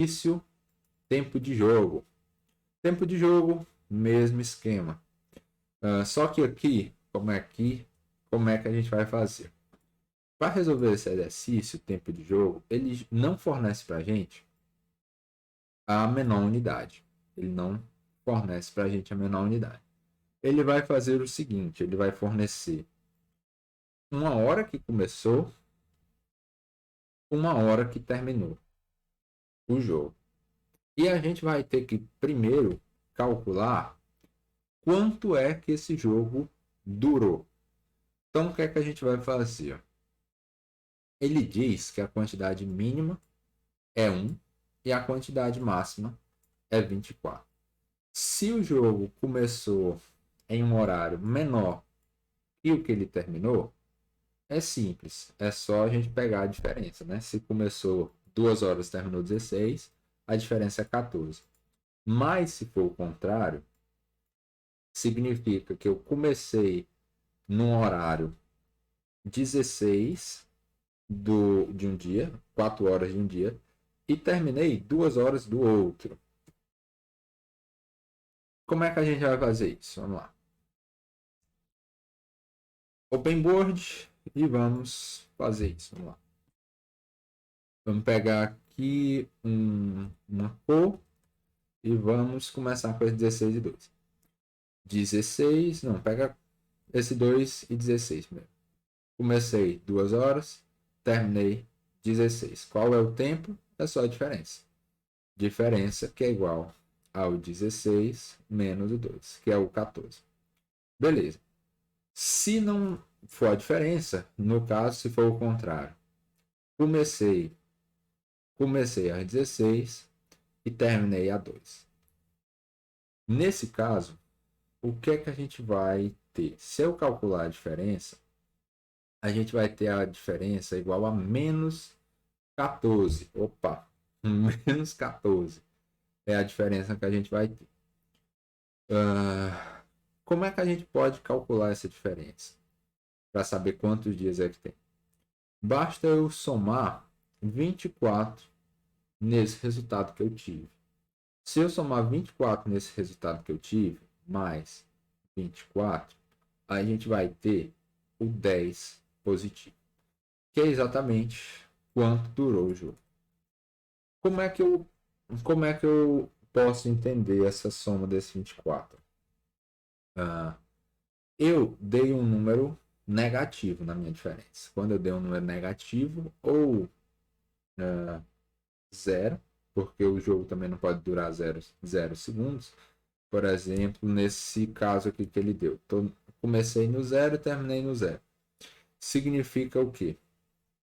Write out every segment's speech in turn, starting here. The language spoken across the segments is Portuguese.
Início, tempo de jogo. Tempo de jogo, mesmo esquema. Só que aqui, como é que a gente vai fazer? Para resolver esse exercício, tempo de jogo, ele não fornece para a gente a menor unidade. Ele não fornece para a gente a menor unidade. Ele vai fazer o seguinte, ele vai fornecer uma hora que começou, uma hora que terminou o jogo. E a gente vai ter que primeiro calcular quanto é que esse jogo durou. Então, o que é que a gente vai fazer? Ele diz que a quantidade mínima é 1 e a quantidade máxima é 24. Se o jogo começou em um horário menor que o que ele terminou, é simples. É só a gente pegar a diferença, né? Se começou 2 horas e terminou 16, a diferença é 14. Mas se for o contrário, significa que eu comecei num horário 16 de um dia, 4 horas de um dia, e terminei 2 horas do outro. Como é que a gente vai fazer isso? Vamos lá. Open board e vamos fazer isso. Vamos lá. Vamos pegar aqui uma cor e vamos começar com esse 16 e 2. 16, não, pega esse 2 e 16 mesmo. Comecei 2 horas, terminei 16. Qual é o tempo? É só a diferença. Diferença que é igual ao 16 menos o 2, que é o 14. Beleza. Se não for a diferença, no caso, se for o contrário, comecei a 16 e terminei a 2. Nesse caso, o que é que a gente vai ter? Se eu calcular a diferença, a gente vai ter a diferença igual a menos 14. Opa, menos 14 é a diferença que a gente vai ter. Como é que a gente pode calcular essa diferença? Para saber quantos dias é que tem. Basta eu somar 24 nesse resultado que eu tive. Se eu somar 24 nesse resultado que eu tive, mais 24, a gente vai ter o 10 positivo, que é exatamente quanto durou o jogo. Como é que eu posso entender essa soma desse 24? Eu dei um número negativo na minha diferença. Quando eu dei um número negativo ou zero, porque o jogo também não pode durar 0 segundos. Por exemplo, nesse caso aqui que ele deu. Comecei no 0 e terminei no 0. Significa o quê?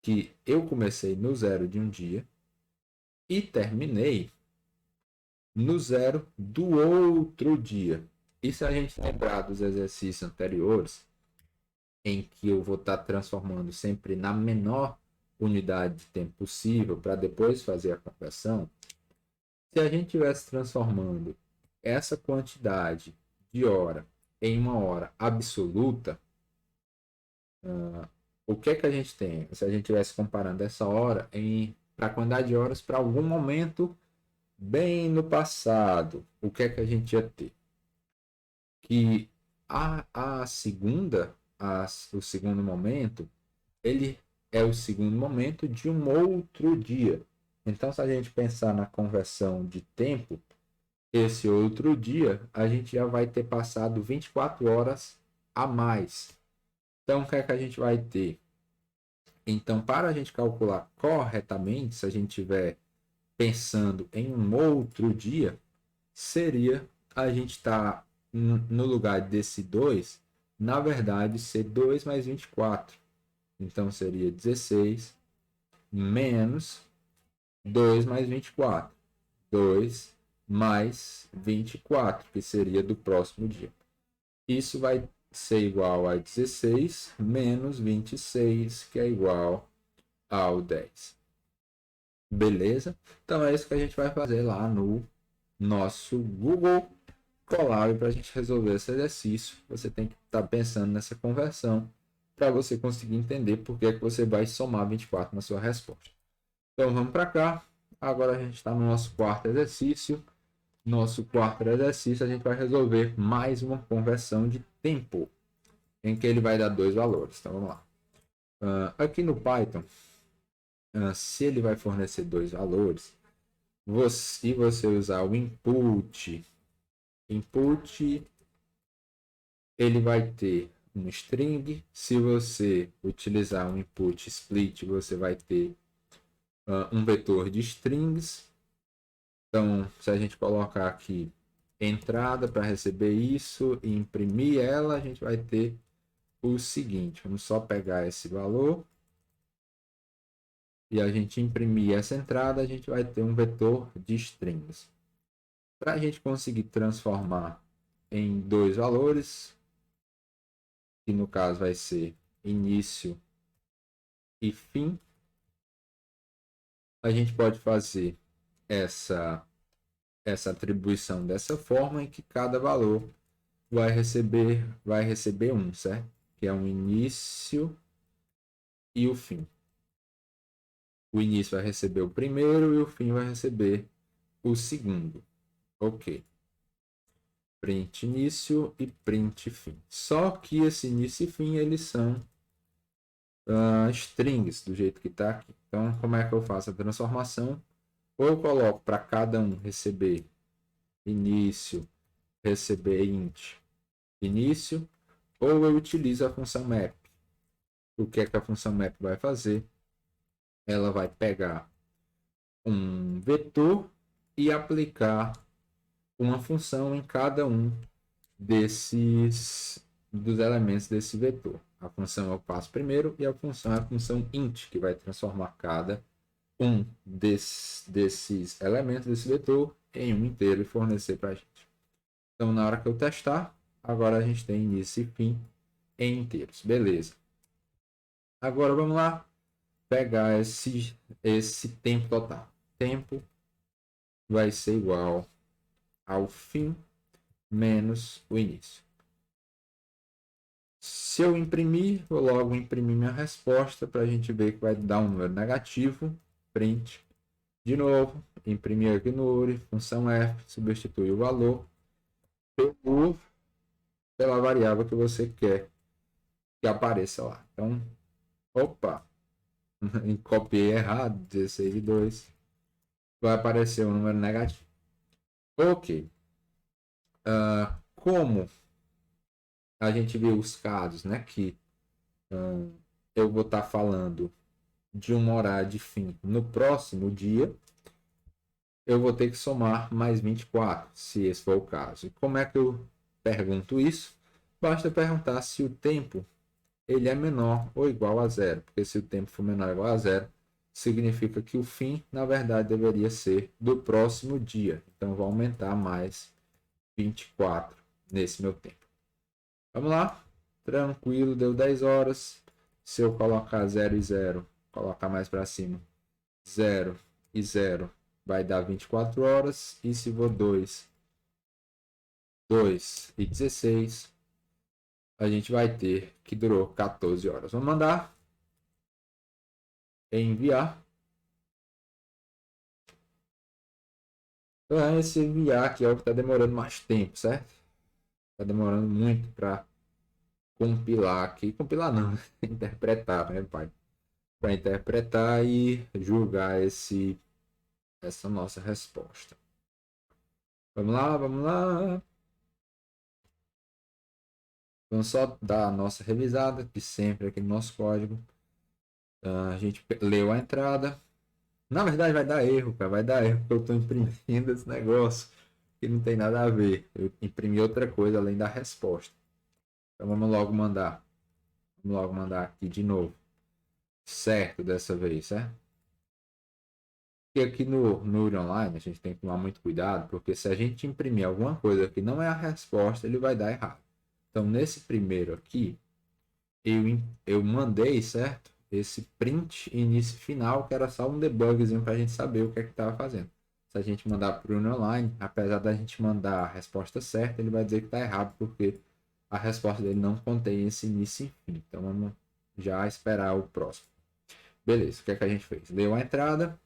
Que eu comecei no 0 de um dia e terminei no 0 do outro dia. E se a gente lembrar dos exercícios anteriores, em que eu vou estar transformando sempre na menor unidade de tempo possível para depois fazer a conversão, se a gente estivesse transformando essa quantidade de hora em uma hora absoluta, o que é que a gente tem? Se a gente estivesse comparando essa hora para a quantidade de horas para algum momento bem no passado, o que é que a gente ia ter? Que o segundo momento, ele é o segundo momento de um outro dia. Então, se a gente pensar na conversão de tempo, esse outro dia, a gente já vai ter passado 24 horas a mais. Então, o que é que a gente vai ter? Então, para a gente calcular corretamente, se a gente estiver pensando em um outro dia, seria a gente estar no lugar desse 2, na verdade, ser 2 mais 24. Então, seria 16 menos 2 mais 24. 2 mais 24, que seria do próximo dia. Isso vai ser igual a 16 menos 26, que é igual ao 10. Beleza? Então é isso que a gente vai fazer lá no nosso Google Colab para a gente resolver esse exercício. Você tem que estar pensando nessa conversão para você conseguir entender por que você vai somar 24 na sua resposta. Então vamos para cá. Agora a gente está no nosso quarto exercício. Nosso quarto exercício, a gente vai resolver mais uma conversão de tempo, em que ele vai dar dois valores. Então vamos lá. Aqui no Python, se ele vai fornecer dois valores, se você usar o input, ele vai ter um string. Se você utilizar um input split, você vai ter um vetor de strings. Então, se a gente colocar aqui entrada para receber isso e imprimir ela, a gente vai ter o seguinte. Vamos só pegar esse valor e a gente imprimir essa entrada, a gente vai ter um vetor de strings. Para a gente conseguir transformar em dois valores, que no caso vai ser início e fim, a gente pode fazer essa atribuição dessa forma, em que cada valor vai receber um, certo? Que é um início e o fim. O início vai receber o primeiro e o fim vai receber o segundo. Ok. Print início e print fim. Só que esse início e fim, eles são strings, do jeito que está aqui. Então, como é que eu faço a transformação? Ou eu coloco para cada um receber início, receber int início, ou eu utilizo a função map. O que é que a função map vai fazer? Ela vai pegar um vetor e aplicar uma função em cada um dos elementos desse vetor. A função eu passo primeiro e a função é a função int, que vai transformar cada um desses elementos desse vetor em um inteiro e fornecer para a gente. Então, na hora que eu testar, agora a gente tem início e fim em inteiros. Beleza. Agora vamos lá pegar esse tempo total. Tempo vai ser igual ao fim menos o início. Se eu imprimir, vou logo imprimir minha resposta para a gente ver que vai dar um número negativo. Print. De novo, imprimir aqui no URI, função F, substitui o valor pela variável que você quer que apareça lá. Então, opa, copiei errado, 16 e 2. Vai aparecer um número negativo. Ok. Como a gente viu os casos, né, que eu vou estar falando de um horário de fim no próximo dia, eu vou ter que somar mais 24, se esse for o caso. E como é que eu pergunto isso? Basta perguntar se o tempo ele é menor ou igual a zero, porque se o tempo for menor ou igual a zero, significa que o fim, na verdade, deveria ser do próximo dia. Então, vou aumentar mais 24 nesse meu tempo. Vamos lá? Tranquilo, deu 10 horas. Se eu colocar 0 e 0, colocar mais para cima, 0 e 0 vai dar 24 horas. E se for 2 e 16, a gente vai ter que durou 14 horas. Vamos mandar enviar. Então, esse enviar aqui é o que está demorando mais tempo, certo? Está demorando muito para compilar aqui. Compilar não, interpretar, né, pai? Para interpretar e julgar essa nossa resposta. Vamos lá, vamos lá. Vamos só dar a nossa revisada, que sempre aqui no nosso código. A gente leu a entrada. Na verdade vai dar erro, cara. Vai dar erro porque eu estou imprimindo esse negócio que não tem nada a ver. Eu imprimi outra coisa além da resposta. Então vamos logo mandar. Vamos logo mandar aqui de novo. Certo dessa vez, certo? E aqui no URI Online a gente tem que tomar muito cuidado, porque se a gente imprimir alguma coisa que não é a resposta, ele vai dar errado. Então nesse primeiro aqui, eu mandei, certo? Esse print início final, que era só um debugzinho para a gente saber o que é que estava fazendo. Se a gente mandar para o online, apesar da gente mandar a resposta certa, ele vai dizer que está errado, porque a resposta dele não contém esse início e fim. Então vamos já esperar o próximo. Beleza, o que é que a gente fez? Leu a entrada,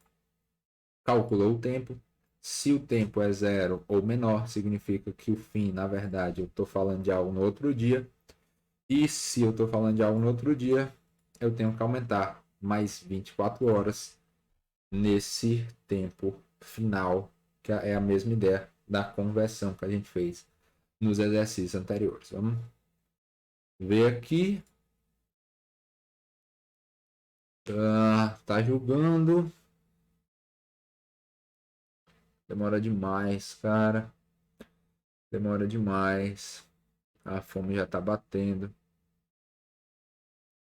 calculou o tempo. Se o tempo é 0 ou menor, significa que o fim, na verdade, eu estou falando de algo no outro dia. E se eu estou falando de algo no outro dia, eu tenho que aumentar mais 24 horas nesse tempo final, que é a mesma ideia da conversão que a gente fez nos exercícios anteriores. Vamos ver aqui. Tá julgando. Demora demais, cara. Demora demais. A fome já tá batendo.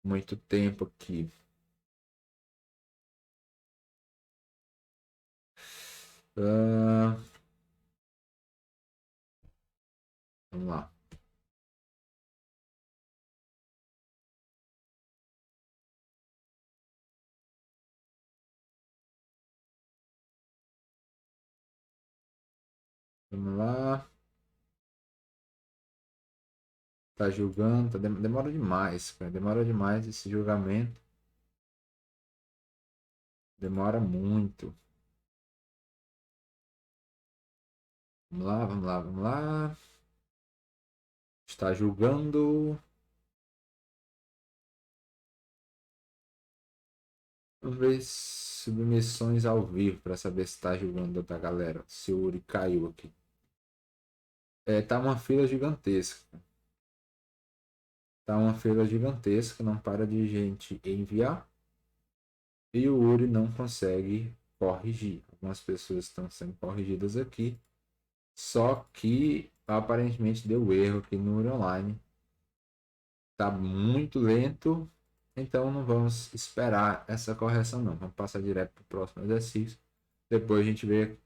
Muito tempo aqui. Ah, vamos lá. Vamos lá. Tá julgando. Demora demais, cara. Demora demais esse julgamento. Demora muito. Vamos lá, vamos lá, vamos lá. Está julgando. Vamos ver submissões ao vivo para saber se está julgando outra galera. Se o Uri caiu aqui. Tá uma fila gigantesca. Tá uma fila gigantesca, não para de gente enviar. E o Uri não consegue corrigir. Algumas pessoas estão sendo corrigidas aqui. Só que aparentemente deu erro aqui no Uri Online. Tá muito lento. Então não vamos esperar essa correção não. Vamos passar direto para o próximo exercício. Depois a gente vê